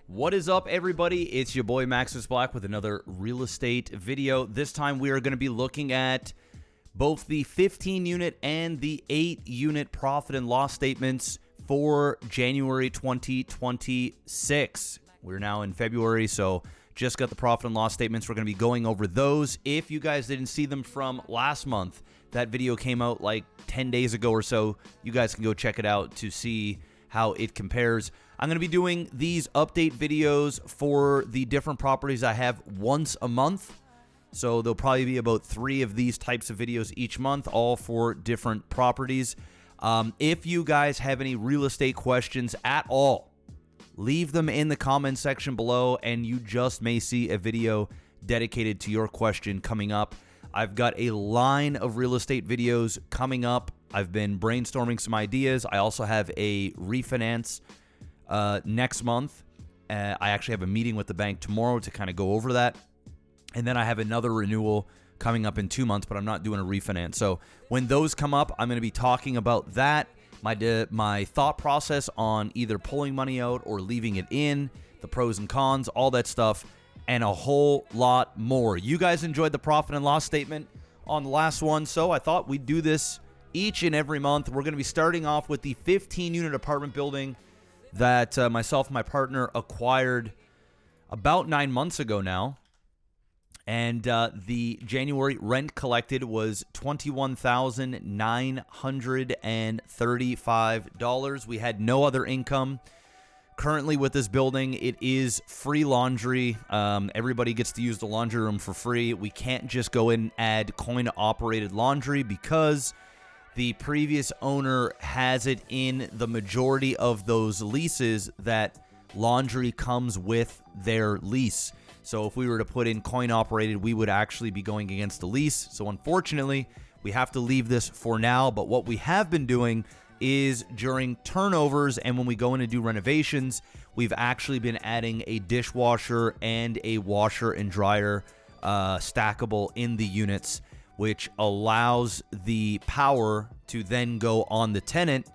What is up, everybody? It's your boy MaximusBlack with another real estate video. This time we are going to be looking at both the 15-unit and the 8-unit profit and loss statements for January 2026. We're now in February, so just got the profit and loss statements. We're going to be going over those. If you guys didn't see them from last month, that video came out like 10 days ago or so. You guys can go check it out to see how it compares. I'm going to be doing these update videos for the different properties I have once a month. So there'll probably be about 3 of these types of videos each month, all for different properties. If you guys have any real estate questions at all, leave them in the comment section below, and you just may see a video dedicated to your question coming up. I've got a line of real estate videos coming up. I've been brainstorming some ideas. I also have a refinance next month. I actually have a meeting with the bank tomorrow to kind of go over that. And then I have another renewal coming up in 2 months, but I'm not doing a refinance. So when those come up, I'm going to be talking about that, my thought process on either pulling money out or leaving it in, the pros and cons, all that stuff, and a whole lot more. You guys enjoyed the profit and loss statement on the last one, so I thought we'd do this each and every month. We're going to be starting off with the 15-unit apartment building that myself and my partner acquired about 9 months ago now. And the January rent collected was $21,935. We had no other income. Currently with this building, it is free laundry. Everybody gets to use the laundry room for free. We can't just go in and add coin-operated laundry because the previous owner has it in the majority of those leases that laundry comes with their lease. So if we were to put in coin-operated, we would actually be going against the lease. So unfortunately, we have to leave this for now. But what we have been doing is during turnovers and when we go in and do renovations, we've actually been adding a dishwasher and a washer and dryer stackable in the units, which allows the power to then go on the tenant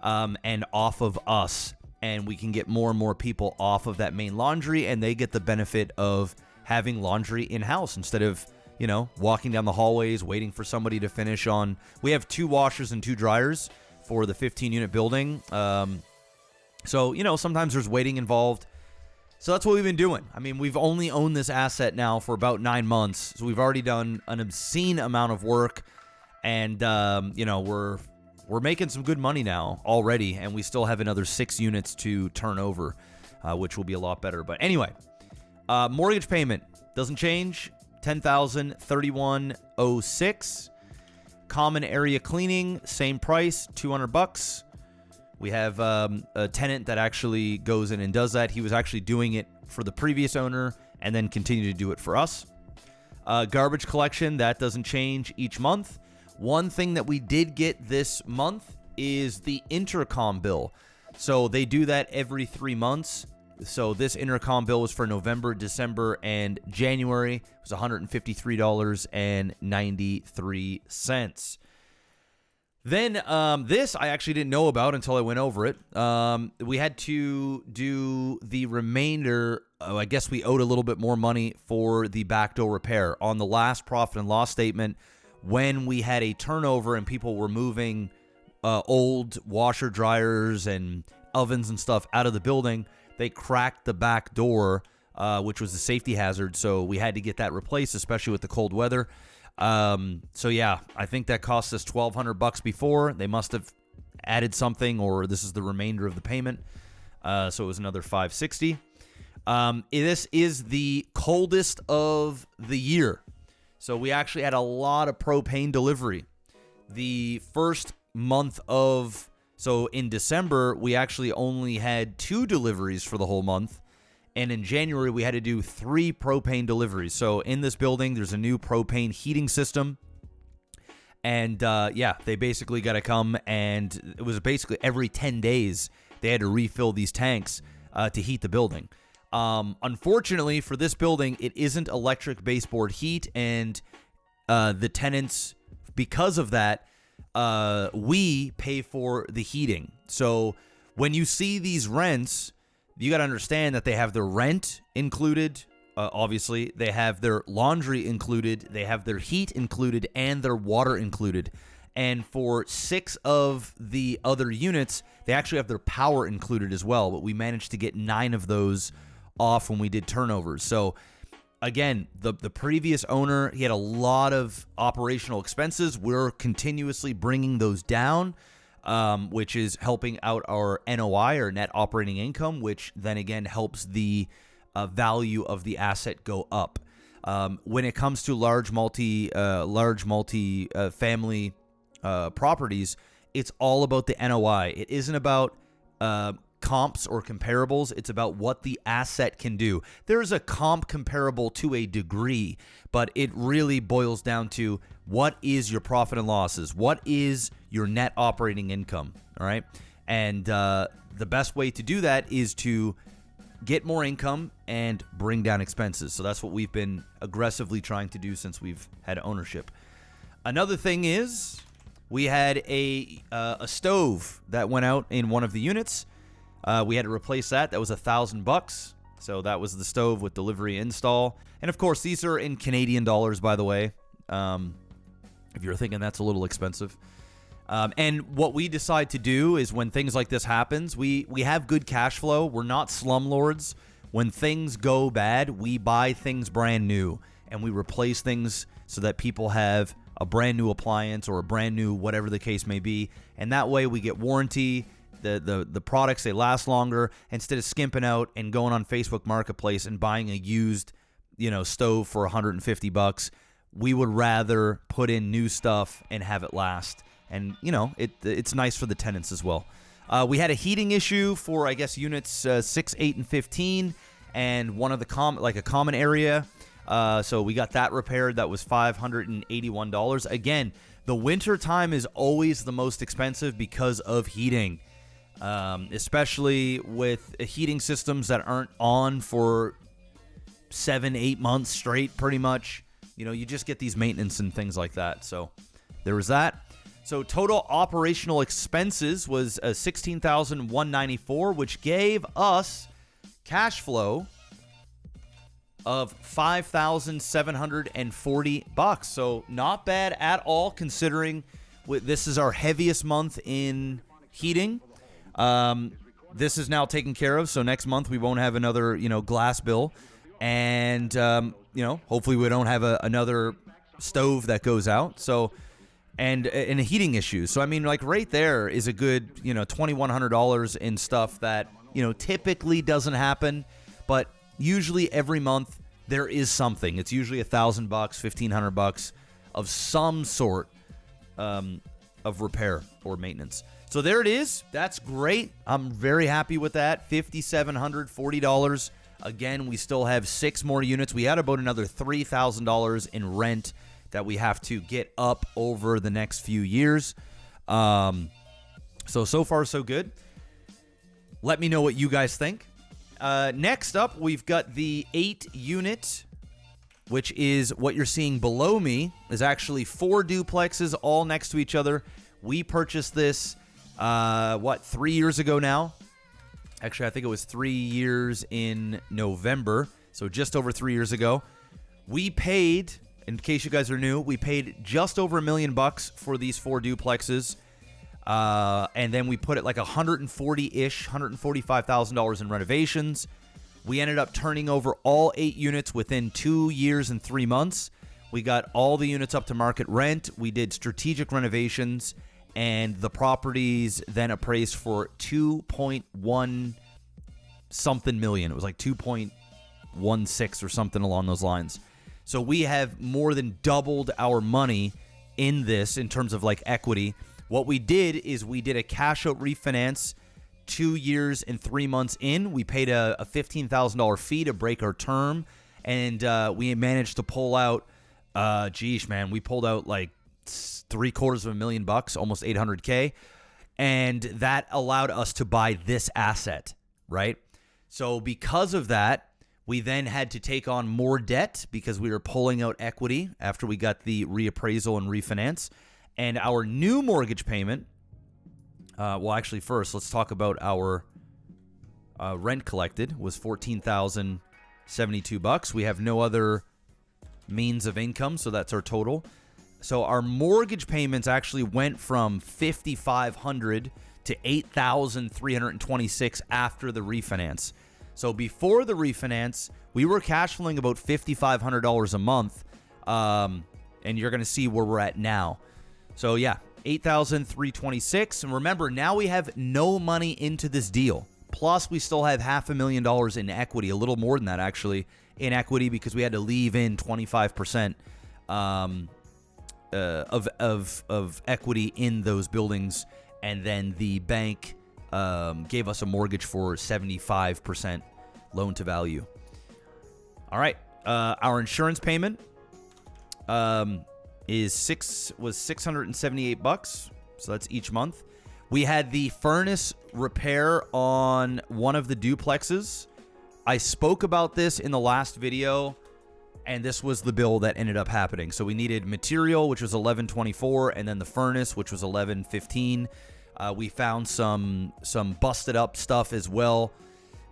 and off of us. And we can get more and more people off of that main laundry, and they get the benefit of having laundry in-house instead of, you know, walking down the hallways, waiting for somebody to finish on. We have 2 washers and 2 dryers for the 15-unit building. So, you know, sometimes there's waiting involved. So that's what we've been doing. I mean, we've only owned this asset now for about 9 months. So we've already done an obscene amount of work. And, you know, we're making some good money now already. And we still have another 6 units to turn over, which will be a lot better. But anyway, mortgage payment doesn't change. $10,031.06. Common area cleaning, same price, $200. We have a tenant that actually goes in and does that. He was actually doing it for the previous owner and then continued to do it for us. Garbage collection, that doesn't change each month. One thing that we did get this month is the intercom bill. So they do that every 3 months. So this intercom bill was for November, December, and January. It was $153.93. Then this I actually didn't know about until I went over it. We had to do the remainder. I guess we owed a little bit more money for the back door repair. On the last profit and loss statement, when we had a turnover and people were moving old washer dryers and ovens and stuff out of the building, they cracked the back door, which was a safety hazard. So we had to get that replaced, especially with the cold weather. So yeah, I think that cost us $1,200 before. They must have added something, or this is the remainder of the payment. So it was another $560. This is the coldest of the year. So we actually had a lot of propane delivery. The first month so in December, we actually only had 2 deliveries for the whole month. And in January, we had to do 3 propane deliveries. So in this building, there's a new propane heating system. And yeah, they basically got to come, and it was basically every 10 days, they had to refill these tanks to heat the building. Unfortunately for this building, it isn't electric baseboard heat, and the tenants, because of that, we pay for the heating. So when you see these rents, you got to understand that they have their rent included. Obviously, they have their laundry included, they have their heat included, and their water included. And for 6 of the other units, they actually have their power included as well. But we managed to get 9 of those off when we did turnovers. So again, the previous owner, he had a lot of operational expenses. We're continuously bringing those down, which is helping out our NOI, or net operating income, which then again helps the value of the asset go up. When it comes to large multi-family properties, it's all about the NOI. It isn't about comps or comparables. It's about what the asset can do. There's a comp comparable to a degree, but it really boils down to what is your profit and losses? What is your net operating income? All right. And the best way to do that is to get more income and bring down expenses. So that's what we've been aggressively trying to do since we've had ownership. Another thing is we had a stove that went out in one of the units. We had to replace that. That was $1,000. So that was the stove with delivery install. And of course, these are in Canadian dollars, by the way. If you're thinking that's a little expensive. And what we decide to do is when things like this happens, we have good cash flow. We're not slumlords. When things go bad, we buy things brand new and we replace things so that people have a brand new appliance or a brand new whatever the case may be. And that way we get warranty. The products, they last longer, instead of skimping out and going on Facebook Marketplace and buying a used, stove for $150. We would rather put in new stuff and have it last. And, it's nice for the tenants as well. We had a heating issue for, I guess, units 6, 8, and 15, and one of the a common area. So we got that repaired. That was $581. Again, the winter time is always the most expensive because of heating, especially with heating systems that aren't on for 7, 8 months straight, pretty much. You just get these maintenance and things like that. So there was that. So total operational expenses was $16,194, which gave us cash flow of $5,740. So not bad at all, considering this is our heaviest month in heating. This is now taken care of, so next month we won't have another, glass bill, and hopefully we don't have another stove that goes out. So. And a heating issue. So, I mean, right there is a good, $2,100 in stuff that, typically doesn't happen. But usually every month there is something. It's usually $1,000, $1,500 of some sort of repair or maintenance. So there it is. That's great. I'm very happy with that. $5,740. Again, we still have 6 more units. We had about another $3,000 in rent that we have to get up over the next few years. So far, so good. Let me know what you guys think. Next up, we've got the 8 unit, which is what you're seeing below me, is actually 4 duplexes all next to each other. We purchased this, 3 years ago now? Actually, I think it was 3 years in November, so just over 3 years ago. We paid... In case you guys are new, we paid just over $1 million for these 4 duplexes, and then we put it like $145,000 in renovations. We ended up turning over all 8 units within 2 years and 3 months. We got all the units up to market rent. We did strategic renovations, and the properties then appraised for 2.1 something million. It was like 2.16 or something along those lines. So we have more than doubled our money in this in terms of equity. What we did is we did a cash out refinance 2 years and 3 months in. We paid a $15,000 fee to break our term, and we managed to pull out, we pulled out like $750,000, almost $800K, and that allowed us to buy this asset, right? So because of that, we then had to take on more debt because we were pulling out equity after we got the reappraisal and refinance. And our new mortgage payment, first, let's talk about our Rent collected was $14,072. We have no other means of income, so that's our total. So our mortgage payments actually went from $5,500 to $8,326 after the refinance. So before the refinance, we were cash flowing about $5,500 a month, and you're going to see where we're at now. So yeah, $8,326, and remember, now we have no money into this deal. Plus, we still have $500,000 in equity, a little more than that actually, in equity because we had to leave in 25% of equity in those buildings, and then the bank gave us a mortgage for 75% loan to value. All right, our insurance payment was $678, so that's each month. We had the furnace repair on one of the duplexes. I spoke about this in the last video, and this was the bill that ended up happening. So we needed material, which was $1,124, and then the furnace, which was $1,115. We found some busted up stuff as well,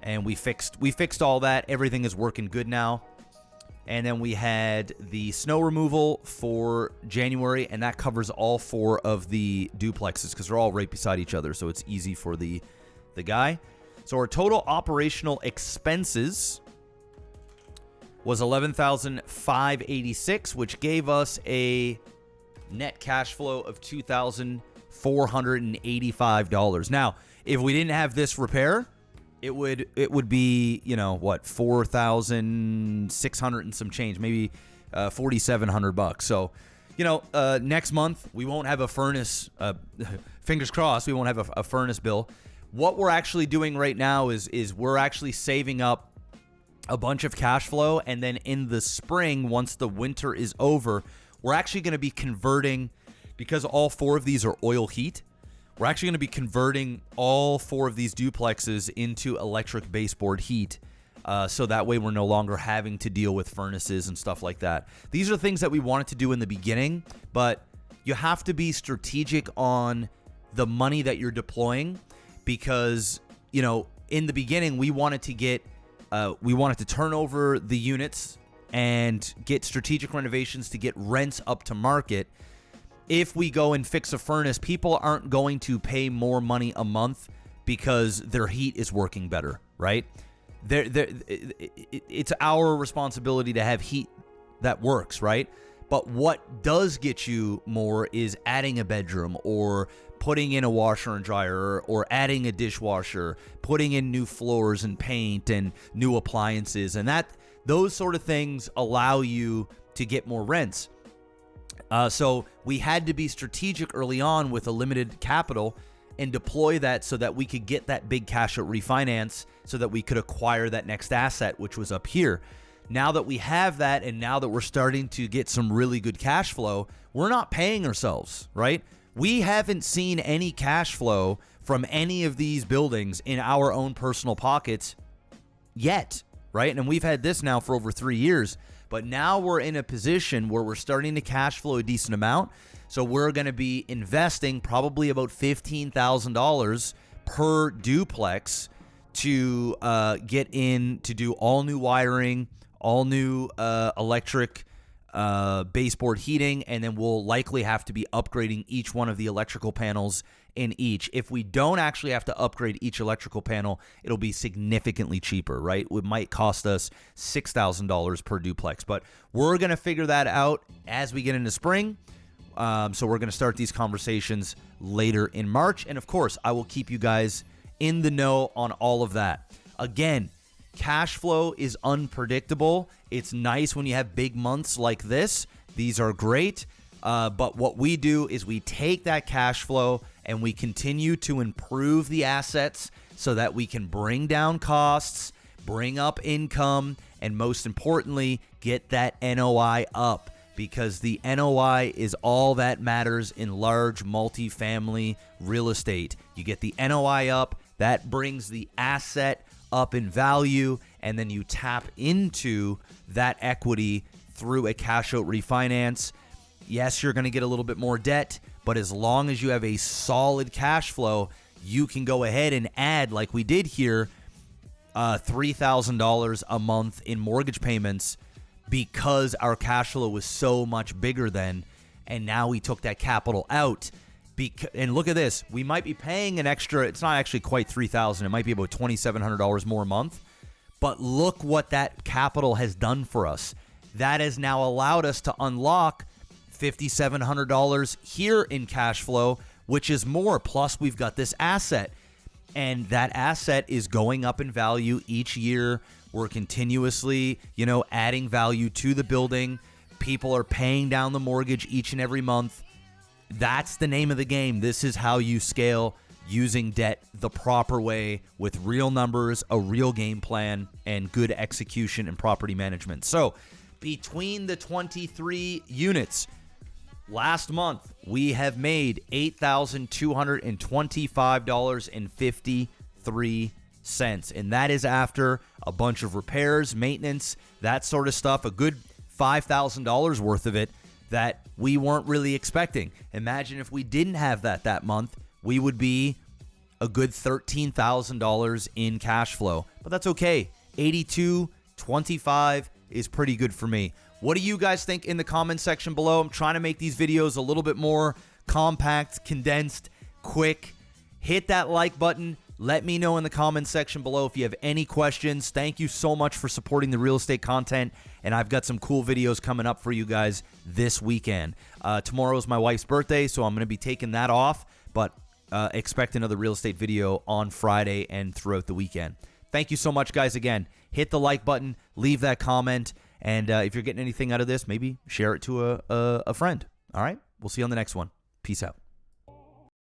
and we fixed all that. Everything is working good now. And then we had the snow removal for January, and that covers all 4 of the duplexes because they're all right beside each other, so it's easy for the guy. So our total operational expenses was $11,586, which gave us a net cash flow of $2,485. Now, if we didn't have this repair, it would be, you know, what, 4,600 and some change, maybe $4,700. So, you know, next month we won't have a furnace. Fingers crossed, we won't have a furnace bill. What we're actually doing right now is we're actually saving up a bunch of cash flow, and then in the spring, once the winter is over, we're actually going to be converting, because all 4 of these are oil heat. We're actually going to be converting all 4 of these duplexes into electric baseboard heat, so that way we're no longer having to deal with furnaces and stuff like that. These are things that we wanted to do in the beginning, but you have to be strategic on the money that you're deploying because, you know, in the beginning we wanted to turn over the units and get strategic renovations to get rents up to market. If we go and fix a furnace, people aren't going to pay more money a month because their heat is working better, right? It's our responsibility to have heat that works, right? But what does get you more is adding a bedroom or putting in a washer and dryer or adding a dishwasher, putting in new floors and paint and new appliances. And those sort of things allow you to get more rents. So we had to be strategic early on with a limited capital and deploy that so that we could get that big cash out refinance so that we could acquire that next asset, which was up here. Now that we have that, and now that we're starting to get some really good cash flow, we're not paying ourselves, right? We haven't seen any cash flow from any of these buildings in our own personal pockets yet, right? And we've had this now for over 3 years. But now we're in a position where we're starting to cash flow a decent amount. So we're going to be investing probably about $15,000 per duplex to get in to do all new wiring, all new electric baseboard heating, and then we'll likely have to be upgrading each one of the electrical panels in each. If we don't actually have to upgrade each electrical panel, it'll be significantly cheaper, right? It might cost us $6,000 per duplex, but we're going to figure that out as we get into spring. So we're going to start these conversations later in March. And of course, I will keep you guys in the know on all of that. Again, cash flow is unpredictable. It's nice when you have big months like this. These are great. But what we do is we take that cash flow and we continue to improve the assets so that we can bring down costs, bring up income, and most importantly, get that NOI up, because the NOI is all that matters in large multifamily real estate. You get the NOI up, that brings the asset up in value, and then you tap into that equity through a cash out refinance. Yes, you're going to get a little bit more debt, but as long as you have a solid cash flow, you can go ahead and add, like we did here, $3,000 a month in mortgage payments because our cash flow was so much bigger then, and now we took that capital out. And look at this. We might be paying an extra, it's not actually quite $3,000. It might be about $2,700 more a month. But look what that capital has done for us. That has now allowed us to unlock $5,700 here in cash flow, which is more. Plus, we've got this asset. And that asset is going up in value each year. We're continuously, adding value to the building. People are paying down the mortgage each and every month. That's the name of the game. This is how you scale using debt the proper way with real numbers, a real game plan, and good execution and property management. So between the 23 units, last month, we have made $8,225.53. And that is after a bunch of repairs, maintenance, that sort of stuff, a good $5,000 worth of it that we weren't really expecting. Imagine if we didn't have that month, we would be a good $13,000 in cash flow. But that's okay. 82.25 is pretty good for me. What do you guys think in the comment section below? I'm trying to make these videos a little bit more compact, condensed, quick. Hit that like button. Let me know in the comment section below if you have any questions. Thank you so much for supporting the real estate content, and I've got some cool videos coming up for you guys this weekend. Tomorrow is my wife's birthday, so I'm going to be taking that off, but expect another real estate video on Friday and throughout the weekend. Thank you so much, guys. Again, hit the like button, leave that comment, and if you're getting anything out of this, maybe share it to a friend. All right? We'll see you on the next one. Peace out.